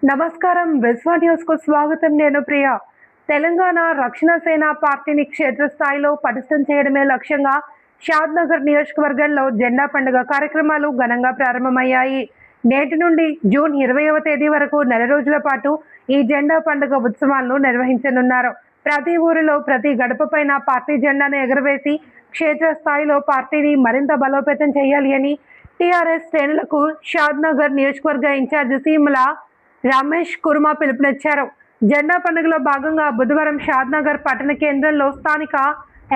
నమస్కారం. విశ్వ న్యూస్ కు స్వాగతం. నేను ప్రియ. తెలంగాణ రక్షణ సేన పార్టీని క్షేత్రస్థాయిలో పటిష్టం చేయడమే లక్ష్యంగా షాద్నగర్ నియోజకవర్గంలో జెండా పండుగ కార్యక్రమాలు ఘనంగా ప్రారంభమయ్యాయి. నేటి నుండి జూన్ 20వ తేదీ వరకు నెల రోజుల పాటు ఈ జెండా పండుగ ఉత్సవాలను నిర్వహించనున్నారు. ప్రతి ఊరిలో ప్రతి గడప పైన పార్టీ జెండాను ఎగురవేసి క్షేత్రస్థాయిలో పార్టీని మరింత బలోపేతం చేయాలి అని టీఆర్ఎస్ శ్రేణులకు షాద్నగర్ నియోజకవర్గ ఇన్ఛార్జి సీమల రమేష్ కుర్మా పిలుపునిచ్చారు. జెండా పండుగలో భాగంగా బుధవారం షాద్నగర్ పట్టణ కేంద్రంలో స్థానిక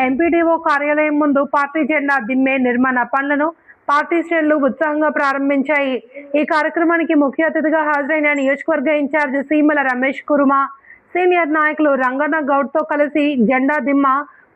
ఎంపీడీఓ కార్యాలయం ముందు పార్టీ జెండా దిమ్మే నిర్మాణ పనులను పార్టీ శ్రేణులు ఉత్సాహంగా ప్రారంభించాయి. ఈ కార్యక్రమానికి ముఖ్య అతిథిగా హాజరైన నియోజకవర్గ ఇన్ఛార్జ్ సీమల రమేష్ కుర్మా సీనియర్ నాయకులు రంగన్న గౌడ్తో కలిసి జెండా దిమ్మ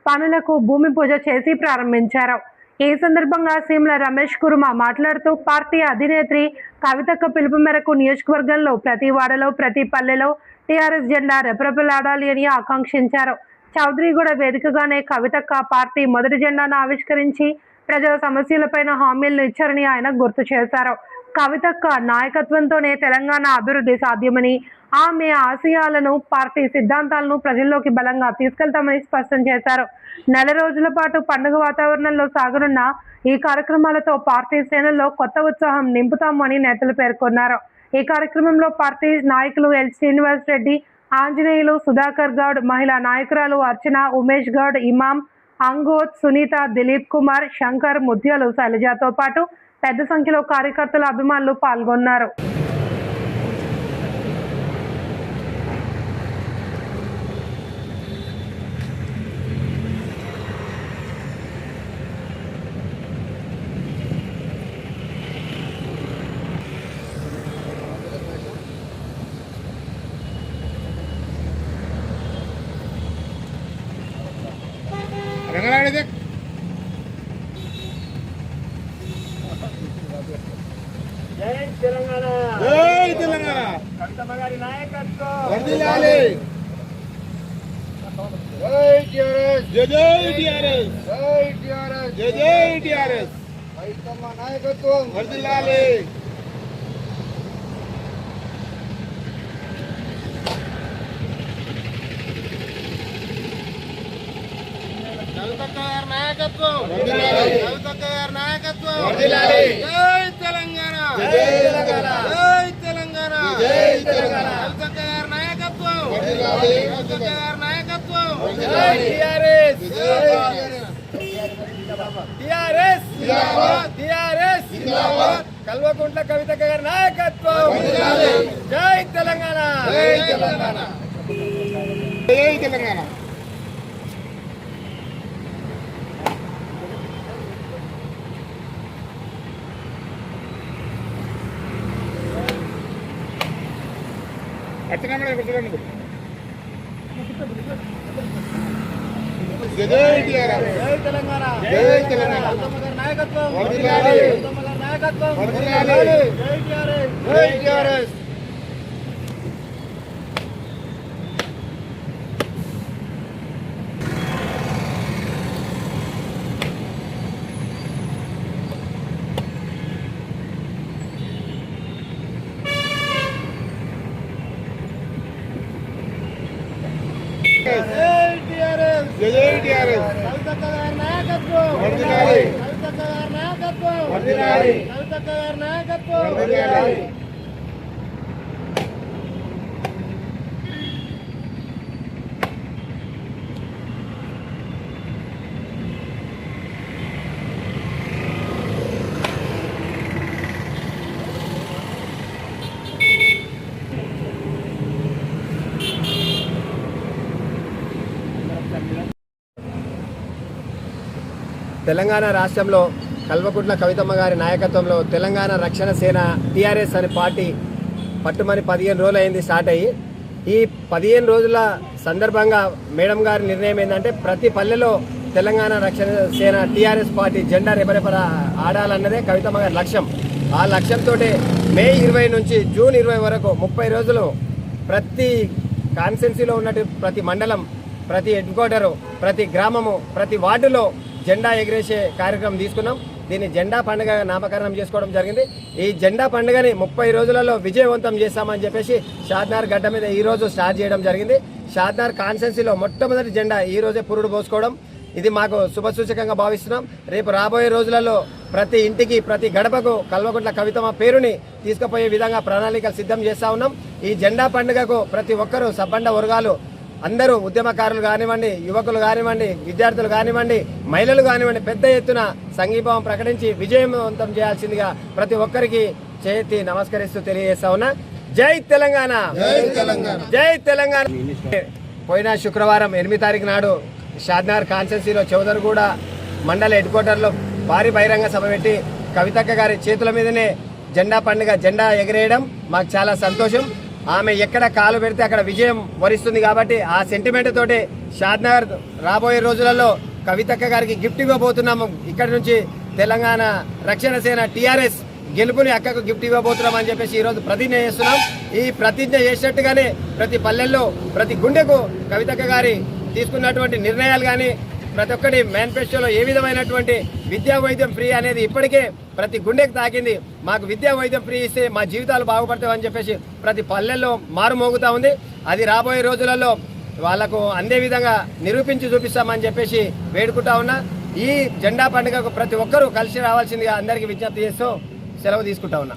పనులకు భూమి పూజ చేసి ప్రారంభించారు. ఈ సందర్భంగా సీమల రమేష్ కుర్మా మాట్లాడుతూ పార్టీ అధినేత్రి కవితక్క పిలుపు మేరకు నియోజకవర్గంలో ప్రతి వాడలో ప్రతి పల్లెలో టీఆర్ఎస్ జెండా రెపరెపలాడాలి అని ఆకాంక్షించారు. చౌదరిగూడ వేదికగానే కవితక్క పార్టీ మొదటి జెండాను ఆవిష్కరించి ప్రజల సమస్యలపైన హామీలను ఇచ్చారని ఆయన గుర్తు చేశారు. కవితక్క నాయకత్వంతోనే తెలంగాణ అభివృద్ధి సాధ్యమని, ఆమె ఆశయాలను పార్టీ సిద్ధాంతాలను ప్రజల్లోకి బలంగా తీసుకెళ్తామని స్పష్టం చేశారు. నెల రోజుల పాటు పండుగ వాతావరణంలో సాగనున్న ఈ కార్యక్రమాలతో పార్టీ శ్రేణుల్లో కొత్త ఉత్సాహం నింపుతామని నేతలు పేర్కొన్నారు. ఈ కార్యక్రమంలో పార్టీ నాయకులు ఎల్ శ్రీనివాస్ రెడ్డి, ఆంజనేయులు, సుధాకర్ గౌడ్, మహిళా నాయకురాలు అర్చన, ఉమేష్ గౌడ్, ఇమాం, అంగోత్, సునీత, దిలీప్ కుమార్, శంకర్, ముత్యాలు, శైలజతో పాటు పెద్ద సంఖ్యలో కార్యకర్తల అభిమానులు పాల్గొన్నారు. జై తెలంగాణ, జై తెలంగాణ. కవితమ్మ గారి నాయకత్వం వర్ధిల్లాలి. జై టిఆర్ఎస్, జై జై టిఆర్ఎస్, జై టిఆర్ఎస్, జై జై టిఆర్ఎస్. కవితమ్మ నాయకత్వం వర్ధిల్లాలి. కవితక్క గారి నాయకత్వం వర్ధిల్లాలి. కవితక్క గారి నాయకత్వం వర్ధిల్లాలి. జై తెలంగాణ, జై తెలంగాణ, జై తెలంగాణ, జై తెలంగాణ. కవితక్క గారి నాయకత్వం వర్ధిల్లాలి. కవితక్క గారి నాయకత్వం వర్ధిల్లాలి. టిఆర్ఎస్, జిందాబాద్. టిఆర్ఎస్, జిందాబాద్. టిఆర్ఎస్, జిందాబాద్. కల్వకుంట్ల కవితక్క గారి నాయకత్వం వర్ధిల్లాలి. జై తెలంగాణ, జై తెలంగాణ, జై తెలంగాణ. అచ్చనా మేడం కూర్చోండి. జై జై టిఆర్ఎస్, జై తెలంగాణ, జై తెలంగాణ. కవితమ్మ గారి నాయకత్వం వర్ధిల్లాలి. కవితమ్మ గారి నాయకత్వం వర్ధిల్లాలి. జై టిఆర్ఎస్, జై టిఆర్ఎస్. జై టిఆర్ఎస్, జై జై టిఆర్ఎస్. కవితక్క గారి నాయకత్వం వర్ధిల్లాలి. కవితక్క గారి నాయకత్వం వర్ధిల్లాలి. కవితక్క గారి నాయకత్వం వర్ధిల్లాలి. తెలంగాణ రాష్ట్రంలో కల్వకుంట్ల కవితమ్మ గారి నాయకత్వంలో తెలంగాణ రక్షణ సేన టీఆర్ఎస్ అనే పార్టీ పట్టుమని 15 రోజులు అయింది స్టార్ట్ అయ్యి. ఈ 15 రోజుల సందర్భంగా మేడం గారి నిర్ణయం ఏంటంటే ప్రతి పల్లెలో తెలంగాణ రక్షణ సేన టీఆర్ఎస్ పార్టీ జెండా రెపరెపర ఆడాలన్నదే కవితమ్మ గారి లక్ష్యం. ఆ లక్ష్యంతో మే 20 నుంచి జూన్ 20 వరకు 30 రోజులు ప్రతి కాన్స్టిట్యున్సీలో ఉన్నట్టు ప్రతి మండలం, ప్రతి హెడ్ క్వార్టరు, ప్రతి గ్రామము, ప్రతి వార్డులో జెండా ఎగిరేసే కార్యక్రమం తీసుకున్నాం. దీన్ని జెండా పండుగ నామకరణం చేసుకోవడం జరిగింది. ఈ జెండా పండుగని 30 రోజులలో విజయవంతం చేస్తామని చెప్పేసి షాద్నగర్ గడ్డ మీద ఈ రోజు స్టార్ట్ చేయడం జరిగింది. షాద్నగర్ కాన్స్టిట్యున్సీలో మొట్టమొదటి జెండా ఈ రోజే పురుడు పోసుకోవడం, ఇది మాకు శుభసూచకంగా భావిస్తున్నాం. రేపు రాబోయే రోజులలో ప్రతి ఇంటికి ప్రతి గడపకు కల్వకుంట్ల కవితమ్మ పేరుని తీసుకుపోయే విధంగా ప్రణాళికలు సిద్ధం చేస్తూ ఉన్నాం. ఈ జెండా పండుగకు ప్రతి ఒక్కరూ సబ్బండ వర్గాలు అందరూ ఉద్యమకారులు కానివ్వండి, యువకులు కానివ్వండి, విద్యార్థులు కానివ్వండి, మహిళలు కానివ్వండి పెద్ద ఎత్తున సంఘీభావం ప్రకటించి విజయవంతం చేయాల్సిందిగా ప్రతి ఒక్కరికి చేతి నమస్కరిస్తూ తెలియజేస్తా ఉన్నా. జై తెలంగాణ, జై తెలంగాణ. పోయిన శుక్రవారం 8 తారీఖు నాడు షాద్నగర్ కాన్స్టిట్యున్సీలో చౌదరిగూడ మండల హెడ్ క్వార్టర్లో భారీ బహిరంగ సభ పెట్టి కవితక్క గారి చేతుల మీదనే జెండా పండుగ జెండా ఎగరేయడం మాకు చాలా సంతోషం. ఆమె ఎక్కడ కాలు పెడితే అక్కడ విజయం వరిస్తుంది కాబట్టి ఆ సెంటిమెంట్ తోటి షాద్నగర్ రాబోయే రోజులలో కవితక్క గారికి గిఫ్ట్ ఇవ్వబోతున్నాము. ఇక్కడి నుంచి తెలంగాణ రక్షణ సేన టీఆర్ఎస్ గెలుపుని అక్కకు గిఫ్ట్ ఇవ్వబోతున్నాం అని చెప్పేసి ఈరోజు ప్రతిజ్ఞ చేస్తున్నాం. ఈ ప్రతిజ్ఞ చేసినట్టుగానే ప్రతి పల్లెల్లో ప్రతి గుండెకు కవితక్క గారి తీసుకున్నటువంటి నిర్ణయాలు కానీ ప్రతి ఒక్కటి మేనిఫెస్టోలో ఏ విధమైనటువంటి విద్యా వైద్యం ఫ్రీ అనేది ఇప్పటికే ప్రతి గుండెకు తాకింది. మాకు విద్యా వైద్యం ఫ్రీ ఇస్తే మా జీవితాలు బాగుపడతాయని చెప్పేసి ప్రతి పల్లెల్లో మారుమోగుతూ ఉంది. అది రాబోయే రోజులలో వాళ్లకు అందే విధంగా నిరూపించి చూపిస్తామని చెప్పేసి వేడుకుంటా ఉన్నా. ఈ జెండా పండుగకు ప్రతి ఒక్కరూ కలిసి రావాల్సిందిగా అందరికీ విజ్ఞప్తి చేస్తూ సెలవు తీసుకుంటా ఉన్నా.